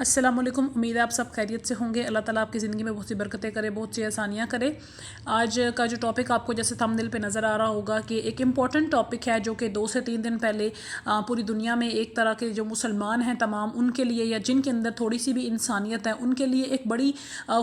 अस्सलाम वालेकुम। उम्मीद है आप सब खैरियत से होंगे। अल्लाह ताला आपकी ज़िंदगी में बहुत सी बरकतें करे, बहुत सी आसानियाँ करे। आज का जो टॉपिक आपको जैसे थंबनेल पे नज़र आ रहा होगा कि एक इम्पॉर्टेंट टॉपिक है जो कि 2 से 3 दिन पहले पूरी दुनिया में एक तरह के जो मुसलमान हैं तमाम उनके लिए या जिनके अंदर थोड़ी सी भी इंसानियत है उनके लिए एक बड़ी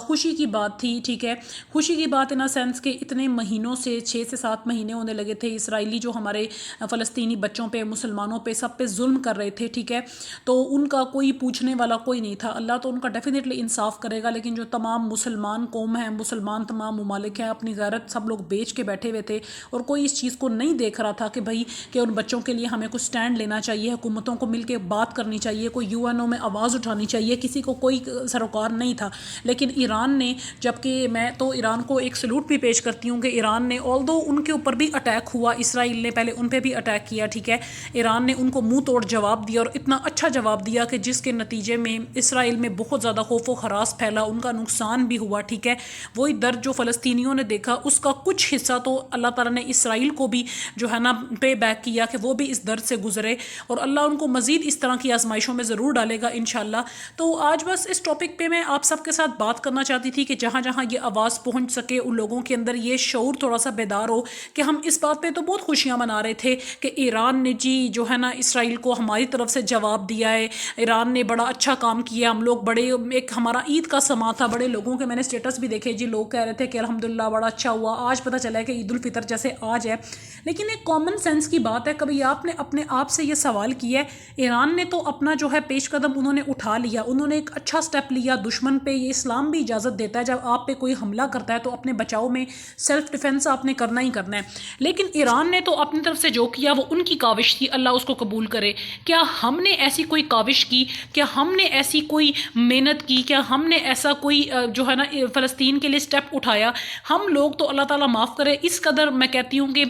खुशी की बात थी। ठीक है, खुशी की बात इन अ सेंस के इतने महीनों से 6 से 7 महीने होने लगे थे इसराइली जो हमारे फ़लस्तीनी बच्चों पे, मुसलमानों पे, सब पे जुल्म कर रहे थे। ठीक है, तो उनका कोई पूछने वाला कोई नहीं था। अल्लाह तो उनका डेफिनेटली इंसाफ करेगा, लेकिन जो तमाम मुसलमान कौम है, मुसलमान तमाम ममालिक हैं, अपनी गैरत सब लोग बेच के बैठे हुए थे और कोई इस चीज़ को नहीं देख रहा था कि भाई कि उन बच्चों के लिए हमें कुछ स्टैंड लेना चाहिए, हुकूमतों को मिल के बात करनी चाहिए, कोई यूएनओ में आवाज़ उठानी चाहिए, किसी को कोई सरोकार नहीं था। लेकिन ईरान ने, जबकि मैं तो ईरान को एक सलूट भी पेश करती हूँ कि ईरान ने ऑल्दो उनके ऊपर भी अटैक हुआ, इसराइल ने पहले उन पर भी अटैक किया। ठीक है, ईरान ने उनको मुंह तोड़ जवाब दिया और इतना अच्छा जवाब दिया कि जिसके नतीजे में इसराइल में बहुत ज़्यादा खौफ व खरास फैला, उनका नुकसान भी हुआ। ठीक है, वही दर्द जो फ़लस्तीनियों ने देखा उसका कुछ हिस्सा तो अल्लाह ताला ने इसराइल को भी जो है ना पे बैक किया कि वो भी इस दर्द से गुजरे और अल्लाह उनको मज़ीद इस तरह की आजमाइशों में ज़रूर डालेगा इंशाल्लाह। तो आज बस इस टॉपिक पे मैं आप सबके साथ बात करना चाहती थी कि जहाँ जहाँ ये आवाज़ पहुँच सके, उन लोगों के अंदर ये शऊर थोड़ा सा बेदार हो कि हम इस बात पर तो बहुत खुशियाँ मना रहे थे कि ईरान ने जी जो है ना इसराइल को हमारी तरफ से जवाब दिया है, ईरान ने बड़ा अच्छा काम किया, हम लोग बड़े, एक हमारा ईद का समा था, बड़े लोगों के मैंने स्टेटस भी देखे जी, लोग कह रहे थे कि अल्हम्दुलिल्लाह बड़ा अच्छा हुआ। आज पता चला है कि ईद उल फितर जैसे आज है। लेकिन एक कॉमन सेंस की बात है, कभी आपने अपने आप से ये सवाल किया है, ईरान ने तो अपना जो है पेश कदम उन्होंने उठा लिया, उन्होंने एक अच्छा स्टेप लिया दुश्मन पे। ये इस्लाम भी इजाज़त देता है जब आप पे कोई हमला करता है तो अपने बचाव में सेल्फ डिफेंस आपने करना ही करना है। लेकिन ईरान ने तो अपनी तरफ से जो किया वो उनकी काविश थी, अल्लाह उसको कबूल करे। क्या हमने ऐसी कोई काविश की? क्या हमने ऐसी कोई मेहनत की? क्या हमने ऐसा कोई जो है ना फ़लस्तीन के लिए स्टेप उठाया? हम लोग तो अल्लाह ताला माफ़ करे इस कदर मैं कहती हूँ कि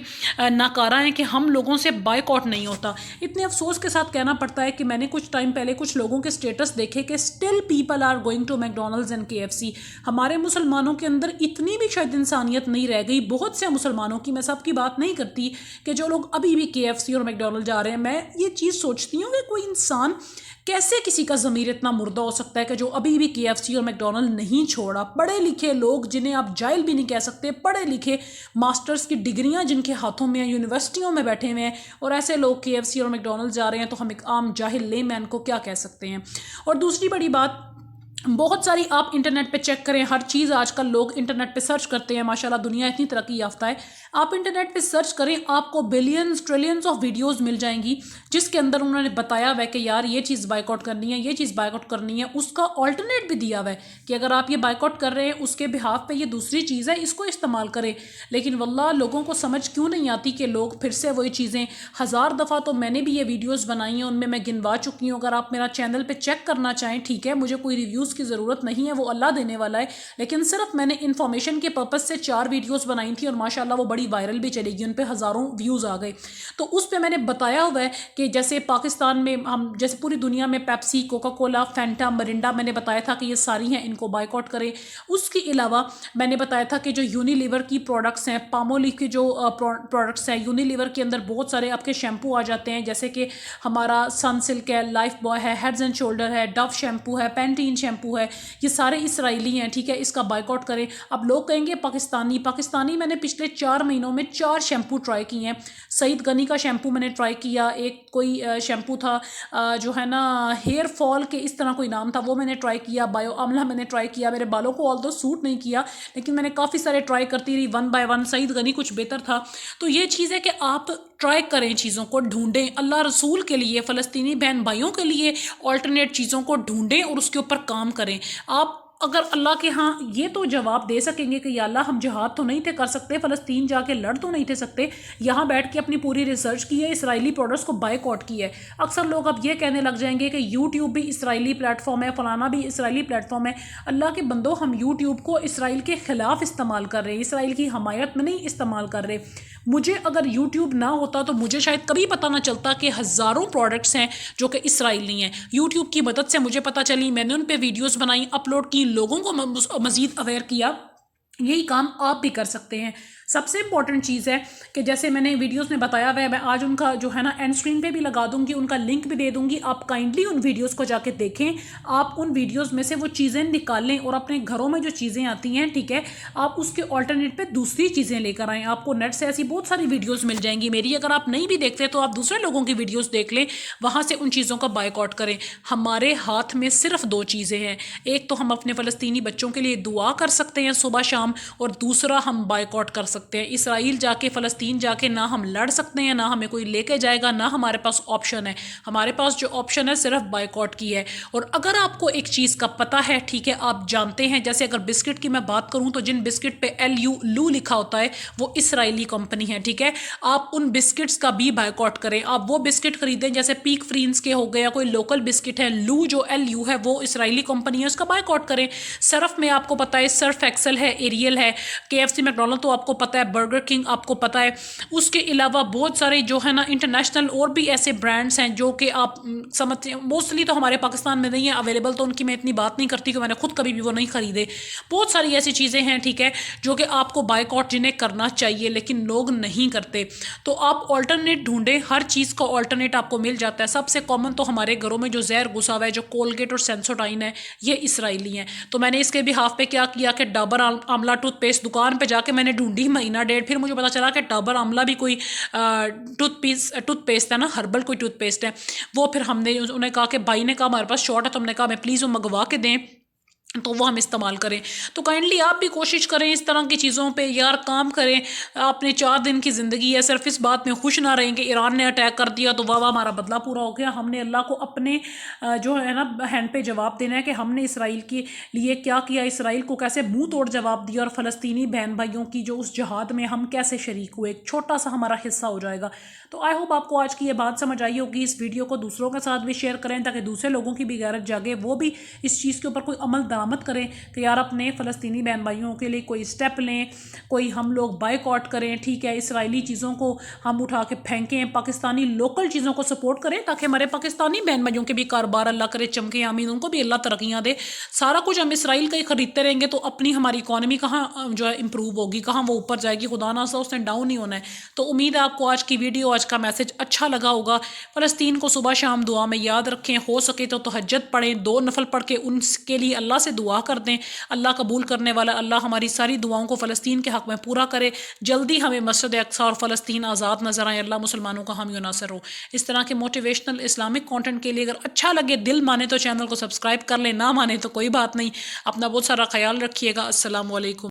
नाकारा हैं कि हम लोगों से बायकॉट नहीं होता। इतने अफसोस के साथ कहना पड़ता है कि मैंने कुछ टाइम पहले कुछ लोगों के स्टेटस देखे कि still people are going to McDonald's and KFC। हमारे मुसलमानों के अंदर इतनी भी शायद इंसानियत नहीं रह गई, बहुत से मुसलमानों की, मैं सब की बात नहीं करती, कि जो लोग अभी भी KFC और मैकडोनल्ड जा रहे हैं। मैं ये चीज़ सोचती हूँ कि कोई इंसान कैसे, किसी का ज़मीर इतना मुर्दा हो सकता है कि जो अभी भी KFC और मैकडोनल्ड नहीं छोड़ा। पढ़े लिखे लोग जिन्हें आप जाहिल भी नहीं कह सकते, पढ़े लिखे, मास्टर्स की डिग्रियां जिनके हाथों में हैं, यूनिवर्सिटियों में बैठे हुए हैं, और ऐसे लोग KFC और मैकडोनल्ड जा रहे हैं, तो हम एक आम जाहिल लेमैन को क्या कह सकते हैं। और दूसरी बड़ी बात, बहुत सारी आप इंटरनेट पे चेक करें, हर चीज़ आजकल लोग इंटरनेट पे सर्च करते हैं, माशाल्लाह दुनिया इतनी तरक्की याफ्ता है। आप इंटरनेट पे सर्च करें, आपको बिलियंस ट्रिलियंस ऑफ वीडियोस मिल जाएंगी जिसके अंदर उन्होंने बताया हुआ है कि यार ये चीज़ बायकॉट करनी है, ये चीज़ बायकॉट करनी है। उसका ऑल्टरनेट भी दिया हुआ है कि अगर आप ये बायकॉट कर रहे हैं उसके बिहाफ पे ये दूसरी चीज़ है, इसको इस्तेमाल करें। लेकिन वल्लाह लोगों को समझ क्यों नहीं आती कि लोग फिर से वही चीज़ें, 1000 दफ़ा तो मैंने भी ये वीडियोज़ बनाई हैं, उनमें मैं गिनवा चुकी हूँ। अगर आप मेरा चैनल पर चेक करना चाहें, ठीक है, मुझे कोई रिव्यूज़ की ज़रूरत नहीं है, वो अल्लाह देने वाला है। लेकिन सिर्फ मैंने इन्फॉर्मेशन के पर्पज़ से 4 वीडियोज़ बनाई थी और माशाल्लाह वो बड़ी वायरल भी चलेगी, उन पे हज़ारों व्यूज़ आ गए। तो उस पर मैंने बताया हुआ है कि जैसे पाकिस्तान में हम, जैसे पूरी दुनिया में Pepsi, Coca Cola, Fanta, Mirinda, मैंने बताया था कि ये सारी हैं, इनको बायकॉट करें। उसके अलावा मैंने बताया था कि जो यूनिलीवर की प्रोडक्ट्स हैं, पामोलिव की जो प्रोडक्ट्स हैं, यूनिलीवर के अंदर बहुत सारे आपके शैम्पू आ जाते हैं, जैसे कि हमारा सनसिल्क है, लाइफ बॉय है, हेड्स एंड शोल्डर है, डव शैम्पू है, पैंटीन शैम्पू है, ये सारे इसराइली हैं। ठीक है, इसका बायकॉट करें। अब लोग कहेंगे पाकिस्तानी मैंने पिछले 4 महीनों में 4 शैम्पू ट्राई किए हैं। सईद गनी का शैम्पू मैंने ट्राई किया, एक कोई शैम्पू था जो है ना हेयर फॉल के इस तरह कोई नाम था, वो मैंने ट्राई किया। बायो आमला मैंने ट्राई किया, मेरे बालों को ऑल्दो सूट नहीं किया, लेकिन मैंने काफ़ी सारे ट्राई करती रही, 1 बाय 1। सईद गनी कुछ बेहतर था। तो ये चीज़ है कि आप ट्राई करें, चीज़ों को ढूंढें, अल्लाह रसूल के लिए, फ़लस्तीनी बहन भाइयों के लिए ऑल्टरनेट चीज़ों को ढूंढें और उसके ऊपर काम करें। आप अगर अल्लाह के यहाँ ये तो जवाब दे सकेंगे कि या अल्लाह हम जिहाद तो नहीं थे कर सकते, फ़लस्तीन जाके लड़ तो नहीं थे सकते, यहाँ बैठ के अपनी पूरी रिसर्च की है, इसराइली प्रोडक्ट्स को बायकॉट की है। अक्सर लोग अब ये कहने लग जाएंगे कि यूट्यूब भी इसराइली प्लेटफॉर्म है, फलाना भी इसराइली प्लेटफॉर्म है। अल्लाह के बंदो, हम यूट्यूब को इसराइल के ख़िलाफ़ इस्तेमाल कर रहे हैं, इसराइल की हमायत में नहीं इस्तेमाल कर रहे। मुझे अगर यूट्यूब ना होता तो मुझे शायद कभी पता ना चलता कि हज़ारों प्रोडक्ट्स हैं जो कि इसराइली हैं। यूट्यूब की मदद से मुझे पता चली, मैंने उन पे वीडियोस बनाई, अपलोड की, लोगों को मज़ीद अवेयर किया। यही काम आप भी कर सकते हैं। سب سے امپورٹنٹ چیز ہے کہ جیسے میں نے ویڈیوز میں بتایا ہوا ہے، میں آج ان کا جو ہے نا اینڈ اسکرین پہ بھی لگا دوں گی، ان کا لنک بھی دے دوں گی، آپ کائنڈلی ان ویڈیوز کو جا کے دیکھیں، آپ ان ویڈیوز میں سے وہ چیزیں نکالیں اور اپنے گھروں میں جو چیزیں آتی ہیں، ٹھیک ہے، آپ اس کے آلٹرنیٹ پہ دوسری چیزیں لے کر آئیں. آپ کو نیٹ سے ایسی بہت ساری ویڈیوز مل جائیں گی میری، اگر آپ نہیں بھی دیکھتے تو آپ دوسرے لوگوں کی ویڈیوز دیکھ لیں، وہاں سے ان چیزوں کا بائیک آؤٹ کریں. ہمارے ہاتھ میں صرف دو چیزیں ہیں، ایک تو ہم اپنے فلسطینی بچوں کے لیے دعا کر سکتے ہیں صبح شام، اور دوسرا ہم بائیک آؤٹ کر سکتے ہیں. اسرائیل جا کے فلسطین جا کے نہ ہم لڑ سکتے ہیں، نہ ہمیں کوئی لے کے جائے گا، نہ ہمارے پاس آپشن ہے. ہمارے پاس جو آپشن ہے صرف بائیک آؤٹ کی ہے. اور اگر آپ کو ایک چیز کا پتہ ہے، ٹھیک ہے، آپ جانتے ہیں، جیسے اگر بسکٹ کی میں بات کروں تو جن بسکٹ پہ لو لکھا ہوتا ہے وہ اسرائیلی کمپنی ہے، ٹھیک ہے، آپ ان بسکٹس کا بھی بائیک آؤٹ کریں. آپ وہ بسکٹ خریدیں جیسے پیک فرینز کے ہو گیا، کوئی لوکل بسکٹ ہے، لو جو LU ہے وہ اسرائیلی کمپنی ہے، اس کا بائیک آؤٹ کریں. سرف میں آپ کو پتہ ہے سرف ایکسل ہے، ایریل ہے، KFC میکڈونلڈ تو آپ کو پتہ ہے، برگر کنگ آپ کو پتہ ہے. اس کے علاوہ بہت سارے جو ہے نا انٹرنیشنل اور بھی ایسے برانڈس ہیں جو کہ آپ سمجھتے ہیں، موسٹلی تو ہمارے پاکستان میں نہیں ہے اویلیبل، تو ان کی میں اتنی بات نہیں کرتی کہ میں نے خود کبھی بھی وہ نہیں خریدے. بہت ساری ایسی چیزیں ہیں، ٹھیک ہے، جو کہ آپ کو بائیک آؤٹ جنہیں کرنا چاہیے لیکن لوگ نہیں کرتے. تو آپ آلٹرنیٹ ڈھونڈیں، ہر چیز کا آلٹرنیٹ آپ کو مل جاتا ہے. سب سے کامن تو ہمارے گھروں میں جو زہر گھسا ہوا ہے، جو کولگیٹ اور سینسوڈائن ہے، یہ اسرائیلی ہیں. تو میں نے اس کے بھی ہاف پہ کیا کیا کہ ڈابر آملہ ٹوتھ پیسٹ دکان پہ جا کے میں نے ڈھونڈی مہینہ ڈیڑھ، پھر مجھے پتا چلا کہ ڈابر آملہ بھی کوئی ٹوتھ پیسٹ ہے نا، ہربل کوئی ٹوتھ پیسٹ ہے. وہ پھر ہم نے انہیں کہا کہ بھائی نے کہا ہمارے پاس شارٹ ہے، تو ہم نے کہا میں پلیز وہ منگوا کے دیں تو وہ ہم استعمال کریں. تو کائنڈلی آپ بھی کوشش کریں اس طرح کی چیزوں پہ یار کام کریں. آپ نے 4 دن کی زندگی ہے، صرف اس بات میں خوش نہ رہیں کہ ایران نے اٹیک کر دیا تو واہ واہ ہمارا بدلہ پورا ہو گیا. ہم نے اللہ کو اپنے جو ہے نا ہینڈ پہ جواب دینا ہے کہ ہم نے اسرائیل کے لیے کیا کیا، اسرائیل کو کیسے منہ توڑ جواب دیا، اور فلسطینی بہن بھائیوں کی جو اس جہاد میں ہم کیسے شریک ہوئے، ایک چھوٹا سا ہمارا حصہ ہو جائے گا. تو آئی ہوپ آپ کو آج کی یہ بات سمجھ آئی ہوگی. اس ویڈیو کو دوسروں کے ساتھ بھی شیئر کریں تاکہ دوسرے لوگوں کی بھی غیرت جاگے، وہ بھی اس چیز کے اوپر کوئی عمل درآمد کریں کہ یار اپنے فلسطینی بہن بھائیوں کے لیے کوئی اسٹیپ لیں، کوئی ہم لوگ بائیک آؤٹ کریں، ٹھیک ہے، اسرائیلی چیزوں کو ہم اٹھا کے پھینکیں، پاکستانی لوکل چیزوں کو سپورٹ کریں تاکہ ہمارے پاکستانی بہن بھائیوں کے بھی کاروبار اللہ کرے چمکے، آمین، ان کو بھی اللہ ترقیاں دے. سارا کچھ ہم اسرائیل کا ہی خریدتے رہیں گے تو اپنی ہماری اکانومی کہاں جو ہے امپروو ہوگی، کہاں وہ اوپر جائے گی. خدا نہ اس نے ڈاؤن نہیں ہونا ہے. تو امید ہے آپ کو آج کی ویڈیو، آج کا میسج اچھا لگا ہوگا. فلسطین کو صبح شام دعا میں یاد رکھیں، ہو سکے تو تہجد پڑھیں، 2 نفل پڑھ کے ان کے لیے اللہ سے دعا کر دیں. اللہ قبول کرنے والا، اللہ ہماری ساری دعاؤں کو فلسطین کے حق میں پورا کرے. جلدی ہمیں مسجد اقصی اور فلسطین آزاد نظر آئیں. اللہ مسلمانوں کا حامی و ناصر ہو. اس طرح کے موٹیویشنل اسلامک کانٹینٹ کے لیے اگر اچھا لگے، دل مانے تو چینل کو سبسکرائب کر لیں، نہ مانے تو کوئی بات نہیں. اپنا بہت سارا خیال رکھیے گا. السلام علیکم.